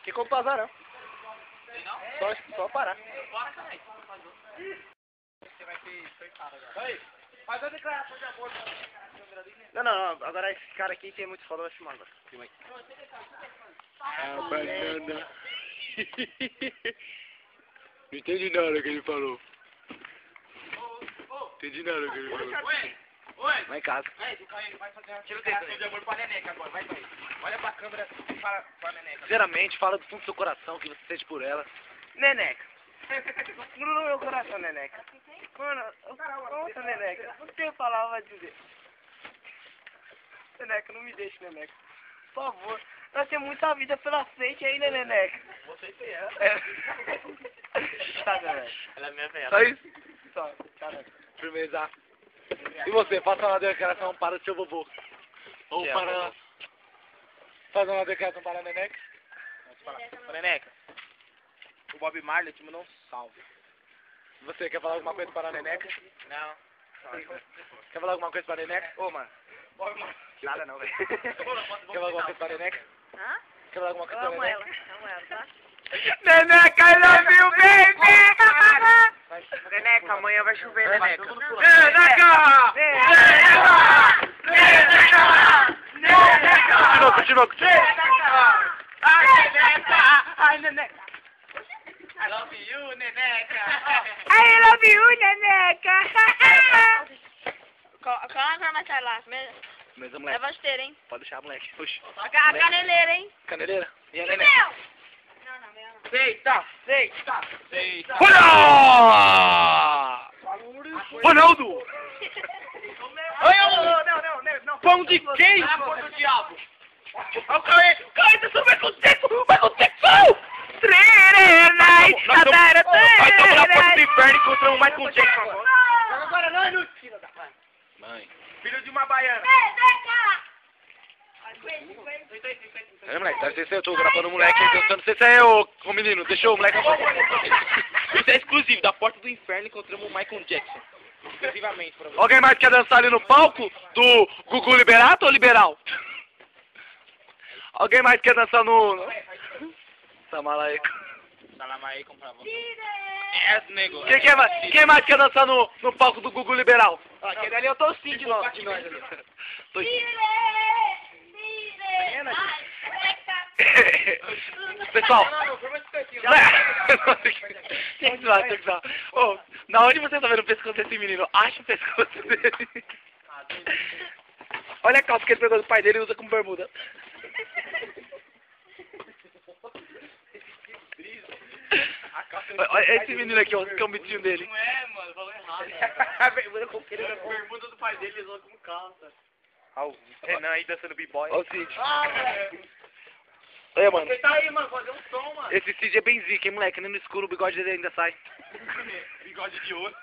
Que como passar, não? Só parar. Bora, caralho. Você vai ter cercado agora. Aí, faz a declaração de amor. Não. Agora esse cara aqui tem muito foda, vai filmar agora. Filma aí. Ah, banana. Não entendi nada que ele falou. Entendi nada que ele falou. Oi. Vai em casa. Aí, o Caio vai fazer uma declaração de amor pra Neneca agora. Vai. Olha pra câmera e fala pra Neneca. Sinceramente, fala do fundo do seu coração que você sente por ela. Neneca. No meu coração, Neneca. Mano, nossa, Neneca. Não tenho palavra a dizer. Neneca, não me deixe, Neneca. Por favor. Nós temos muita vida pela frente ainda, Neneca. Você tem ela. Tá, Neneca. Ela é minha velha. Só isso? Só. Tá, Neneca. Firmeza. E você, faça uma declaração para o seu vovô. Ou Que é, para... vovô? Faça uma declaração para a Neneca. Ô, Neneca. O Bob Marley te mandou um salve. Você quer falar alguma coisa para a Neneca? Não. Quer falar alguma coisa para a Neneca? Ô, mano. Bob Marley. Nada não, velho. Quer falar alguma coisa para a Neneca? Hã? Quer falar alguma Eu coisa amo para a ela, Neneca? tá? Neneca, I love you, baby! Neneca, amanhã vai chover, Neneca. Neneca! Continua. Ai, Neneca. I love you, Neneca. I love you, Neneca! Qual a cor mais sai lá? Mas a É moleque, basteira, hein? pode deixar a moleque. Oxi. A caneleira, hein? Caneleira? E a E Neneca? meu? Não, meu não. Deita. Olha! Ronaldo! Não. Pão de queijo! Pão do diabo. Olha o Cauê! Cauê, você vai com sexo! Vai com sexo! Nós estamos na porta do inferno e encontramos mais com o Jackson agora. Agora não é no filho da mãe. Mãe. Filho de uma baiana. É, moleque, dá licença, eu tô gravando o moleque, então eu não sei se é o menino, deixa o moleque. Isso é exclusivo, da porta do inferno encontramos o Michael Jackson. Exclusivamente pra você. Alguém mais quer dançar ali no palco do Gugu Liberato ou Liberal? Alguém mais quer dançar no... Samalaico. Salam aleikum pra você. É, nego. Quem mais quer dançar no palco do Gugu Liberal? Aquele ali é o Tocinho de nós. Pessoal, tem que zoar. Ô, na onde você tá vendo o pescoço desse menino? Acha o pescoço dele. Olha a calça que ele pegou do pai dele e usa como bermuda. Olha esse menino aqui, ó, o camitinho dele. Não é, mano, falou errado. A bermuda com ele. A bermuda do pai dele ele usou como calça. Ó, o Renan aí dançando b-boy. Ó o Cid. Moleque. Olha, mano. Você tá aí, mano, fazer um som, mano. Esse Cid é bem zica, hein, moleque? Nem no escuro o bigode dele ainda sai. Bigode de ouro.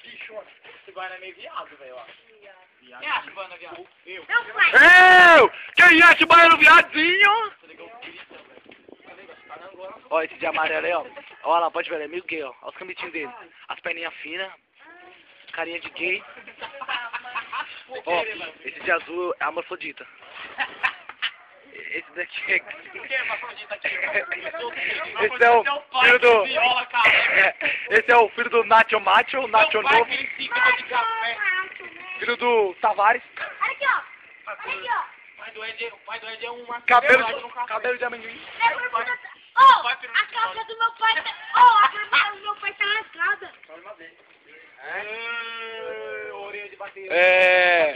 Bicho, esse baiano é meio viado, velho, ó. Quem acha o baiano é viado? Eu. Meu pai! Quem acha o baiano viadinho? Ó, esse de amarelo aí, ó. Ó lá, pode ver, ele é meio gay, ó. Olha os camitinhos dele. As perninhas finas. Carinha de gay. Ó, esse de azul é a morfodita. Esse daqui é... O que é Mafrodita aqui? Esse é o filho do... Esse é o filho do Nacho Macho, Nacho Novo. Aquele ciclo de café. Filho do Tavares. Olha aqui, ó. Olha aqui, ó. O pai do Ed é uma... Cabelo de amendoim. Oh, a calça do meu pai tá... Oh, a calça do meu pai tá rasgada. Orelha de bater. É...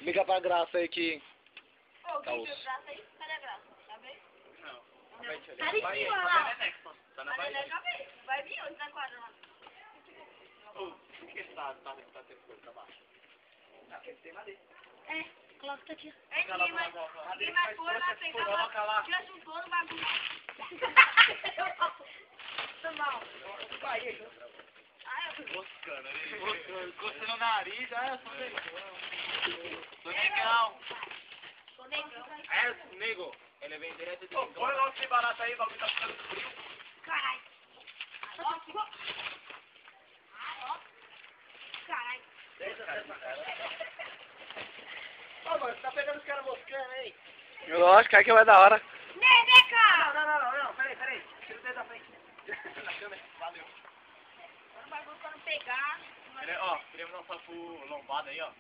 Liga pra Graça aí que... Ô, Tá quem viu osso. o braço aí? Cadê a graça? Tá bem? Não. Tá ali em cima, olha lá. Tá na Mas Bahia. ele já veio. Vai vir hoje na quadra lá. Por que você tá tendo coisa pra baixo? É, coloca aqui. É, ninguém vai pôr, vai pegar, Coloca lá. tira um pôr no bagulho. Tá mal. Vai, Ah, eu... moscando ali. Coçando o nariz, eu sou negão. Sou negão. Sou negão. É, nego. Ele vem direto de negão. Põe logo esse barato aí, o bagulho tá ficando frio. Caralho. Caralho. Ô, mano, você tá pegando os caras moscando, hein? Lógico, é que vai da hora. Neneca! Não, peraí. Tira o dedo da frente. Na câmera, valeu. O bagulho pra não pegar. Ó, queremos dar um salve pro Lombada aí, ó.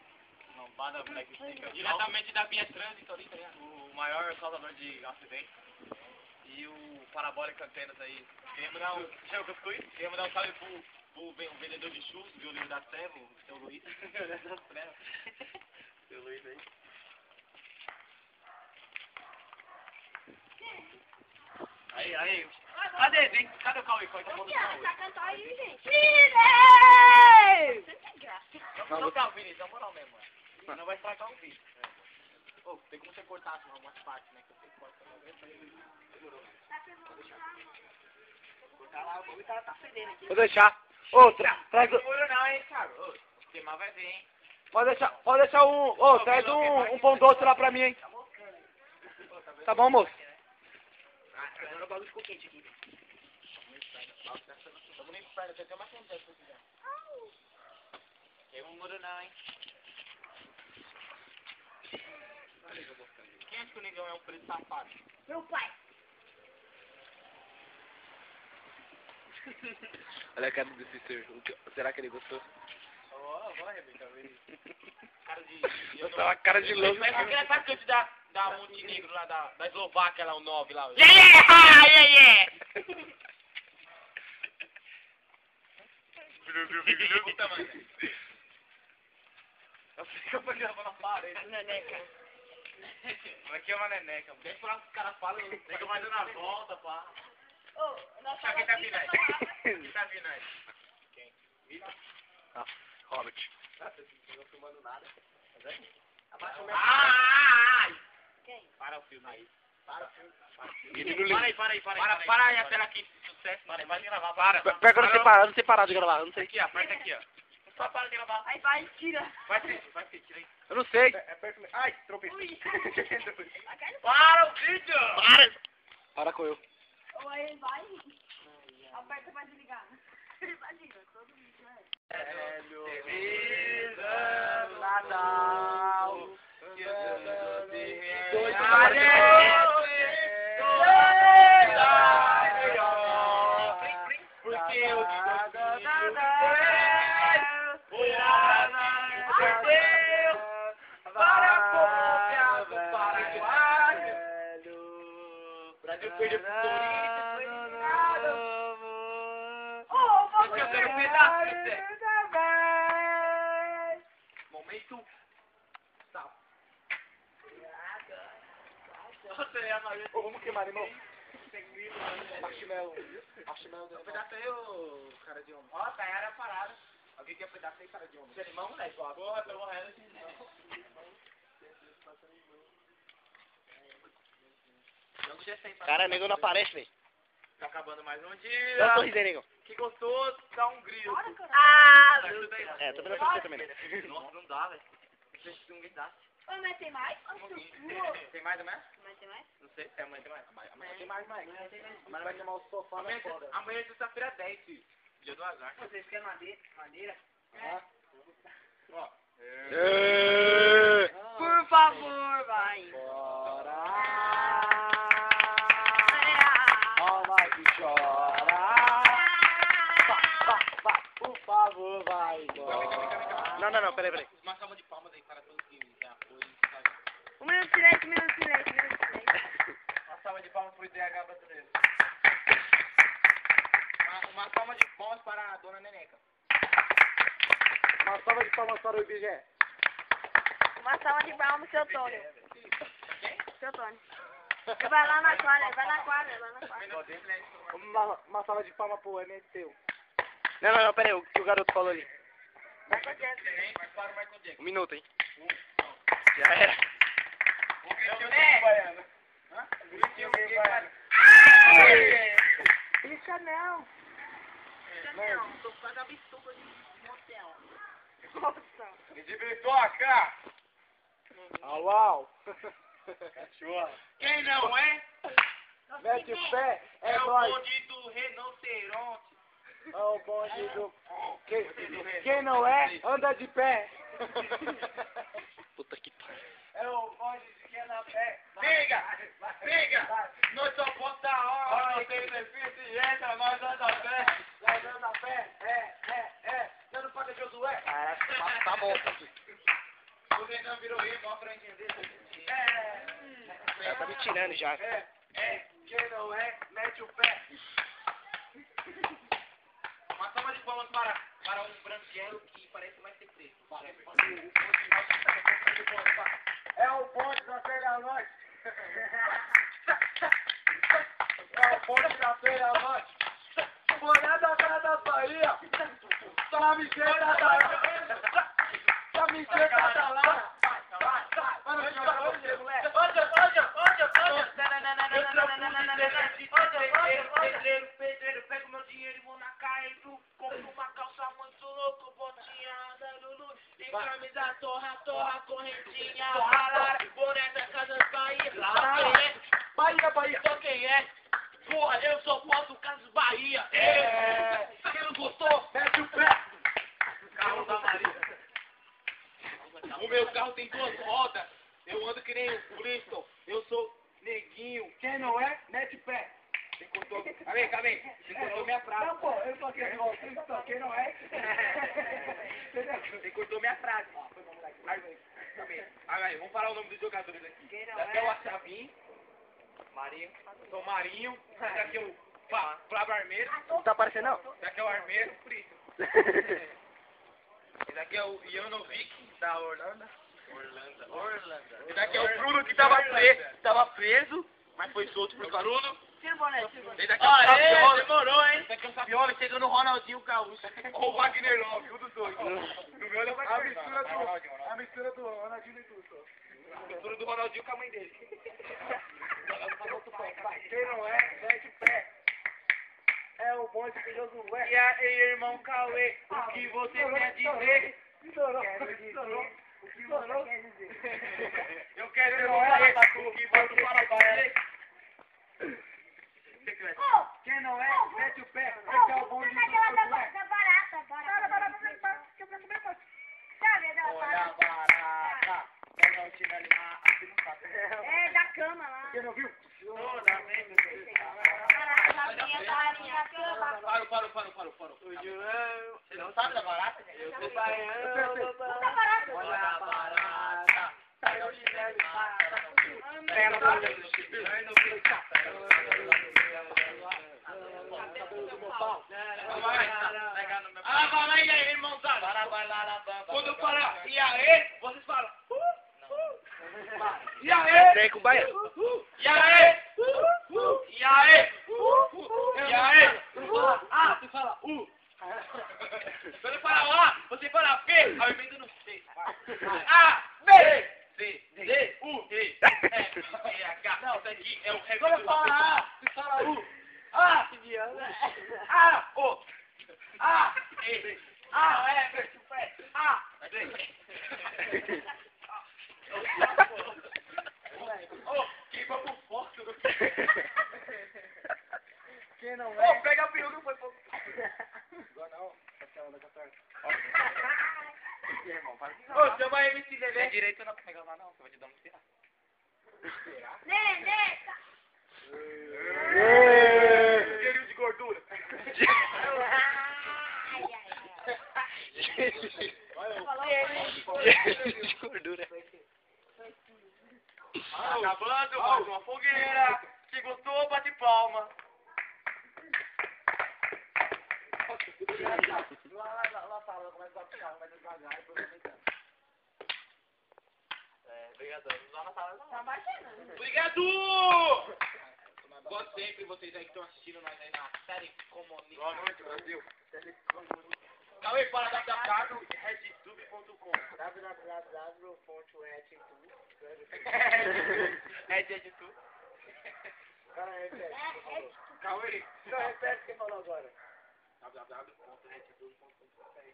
Lombada, moleque, diretamente da Via Trânsito ali, tá ligado? O maior causador de acidente. E o Parabólica Antenas aí. Queremos dar um salve pro vendedor de churros, de Olho da Serra, o seu Luiz. Seu Luiz aí. Aí. Cadê o Cauê? Tá bom do Cauê. Tá cantando aí, gente. Vamos colocar o vídeo, então, moral mesmo, mano. Não vai estragar o vídeo. Ô, tem como você cortar umas partes, né? Que eu sei que corta logo. Cortar lá, o bagulho tá fedendo aqui. Vou deixar. Ô, traz Não molho não, hein, cara. Ô, queimar vai vir, hein. pode deixar um... Ô, traz um pão doce lá pra mim, hein. Tá bom, moço? Agora o bagulho ficou quente aqui. Tamo nem perto, você tem uma quantidade se você quiser. Queima o muro não, hein. Quem acha que o negão é um preto safado? Meu pai. Olha a cara desse ser. Será que ele gostou? Vamos arrebentar ele. Cara de... Nossa, uma cara de louco. Mas aquele atacante da Montenegro lá, da Eslováquia lá, o 9 lá. Puta, mano. Eu fico pegando na parede. Neneca. Aqui é uma neneca. Deixa pra lá que os caras falam. Tem que vai dando a volta, pá. Ô, nós Quem tá vindo aí? Quem tá vindo aí? Quem? Vitor? Ah, Robert. Não filmando nada. Abaixa o meu. Ai! Quem? Para o filme aí. Para o filme. Para aí a tela aqui de sucesso. Vai gravar. Para. Pior que eu não sei parar de gravar, eu não sei. Aqui, ó. Aperta aqui, ó. Só para de gravar. Aí vai, tira. Vai ser, tira aí. Eu não sei. É perto mesmo. Ai, tropecei. Ui. Para o vídeo! Para com eu. Ou aí ele vai. Aperta pra desligar. Imagina, todo mundo, né? Feliz ano Natal. Dois, porque eu Brasil perdeu pro Corinthians, foi eliminado. Eu quero um pedaço, momento. Sal. Nossa, é a Maria. Ô, vamos queimar, irmão. Marshmallow. Um pedaço aí, ô cara de homem. Ó, tá aí a parada. Alguém quer um pedaço aí, cara de homem? Você é limão, moleque? Porra, tô morrendo aqui. Cara, nego não aparece, velho. Tá acabando mais um Dá um dia. sorriso aí, nego. Que gostoso, dá um grito. Ah, Ajuda aí. É, tô vendo você também, né? Nossa, não dá, velho. Não sei se ninguém dá. mas tem mais? Tem mais, amanhã? Mas tem mais? Não sei se amanhã tem mais. Amanhã tem mais. Amanhã vai queimar o sofá na foda. Amanhã é sexta-feira 10, filho. Dia do azar. Vocês querem madeira? Ó. Por favor, vai. Bora! Alma que chora! Por favor, vai embora! Não, peraí. Uma salva de palmas aí para todos que apoiam. Um minuto de silêncio, Uma salva de palmas pro IDH brasileiro. Uma salva de palmas para a dona Neneca. Uma salva de palmas para o IBGE. Uma salva de palmas, seu Tônio. Seu Tônio. Vai lá na quadra, vai na quadra. Uma salva de palmas pro MSTU. Não, peraí, o que o garoto falou ali. Vai com o Jack. Vai para o Michael Jackson. Um minuto, hein. Já era. Isso não. Tô quase absurdo. De Bitoca! Au, au. Cachorro. Quem não é? Mete o pé, é É o nóis. bonde do rinoceronte. É o bonde do... Quem não é, anda de pé. Puta que pariu. É o bonde de quem anda a pé. Siga! Siga! Nós só bota a hora. Nós tem deficiência, nós anda a pé. Nós anda a pé. Você não paga Josué? Tá bom. O Renan virou igual pra entender. Já tá me tirando já. Quem não é, mete o pé. Uma salva de palmas para um branquelo que parece mais ser preto. É o bonde da feira da noite. É o bonde da feira da noite. Boné da cara da Bahia. Camiseta da lá. Camiseta da lá. Mano, joga você, moleque. Pedreiro, pega o meu dinheiro e vou na Caetro. Compro uma calça muito louca, botinha da Lulu. E camisa torra, correntinha, rara. Boné da Casa Bahia. Bahia. Só quem é? Porra, eu só posso Casas Bahia. Quem não gostou? Mete o pé. Carro da Maria. O meu carro tem 2 rodas. Eu ando que nem o Flintstone. Eu sou neguinho. Quem não é, mete o pé. Você cortou. Calma aí. Você cortou minha frase. Não, pô, eu só quero igual Cristo, quem não é. Você cortou minha frase. Aí, vamos falar o nome dos jogadores aqui. Daqui é o Achavim. Marinho. Sou Marinho. Daqui é o Flávio Armeiro. Não tá aparecendo não? Daqui é o Armeiro. Frito. E daqui é o Janovic, da Orlando. E daqui é o Bruno, que tava preso, mas foi solto por Bruno. Tira o boné, E daqui é o Sapiola. Demorou, hein? Daqui é o Sapiola, chega no Ronaldinho Gaúcho. Ou o Wagner Love, um dos dois. No meu é o Wagner Love. A mistura do Ronaldinho e tudo. A mistura do Ronaldinho com a mãe dele. Quem não é, mete o pé. É o bonde de Josué. E aí, irmão Cauê, o que você quer dizer? Estourou. O que você quer dizer? Eu quero dizer o que você quer dizer. Quem não é, mete o pé. Esse é o bonde de Josué. Olha a barata. Pega o time ali na... É, da cama lá. Quem não viu? Toda vez. Parou. Você não sabe da barata? Eu sei. Olha a barata. Pega o chinelo e mata. Pega a barata do chinelo. Vai lá, irmãozada. Quando eu falar, e aí, vocês falam. E aí? Vem com o baiano. E aí? E aí? E aí? Você fala, Quando eu falar A, você fala B, ao emenda no C. A, B, C, D, U, E, F, G, H. Não, isso aqui é o rap quando eu do... falo A, você fala A, A, O, A, E, A, F, A, D. Que papo forte do... quem não é. Pega a peruca e foi pro... Agora não. Cancela da catarse. Ô, chama a MC Lelê. Direito não pega lá não, que eu vou te dar um tirar. Cheirinho de gordura. De gordura. Acabando, mais uma fogueira. Se gostou, bate palma. Lá fala, começa a puxar, vai devagar e aproveitando. Obrigado. Lá na sala. Tá baixando. Obrigado! Gosto sempre vocês aí que estão assistindo nós aí na série comunista. Boa noite, Brasil. Cauê, para www.redtube.com www.redtube. Redtube. Cara, repete. Cauê. Não, repete o que falou agora. www.redtube.com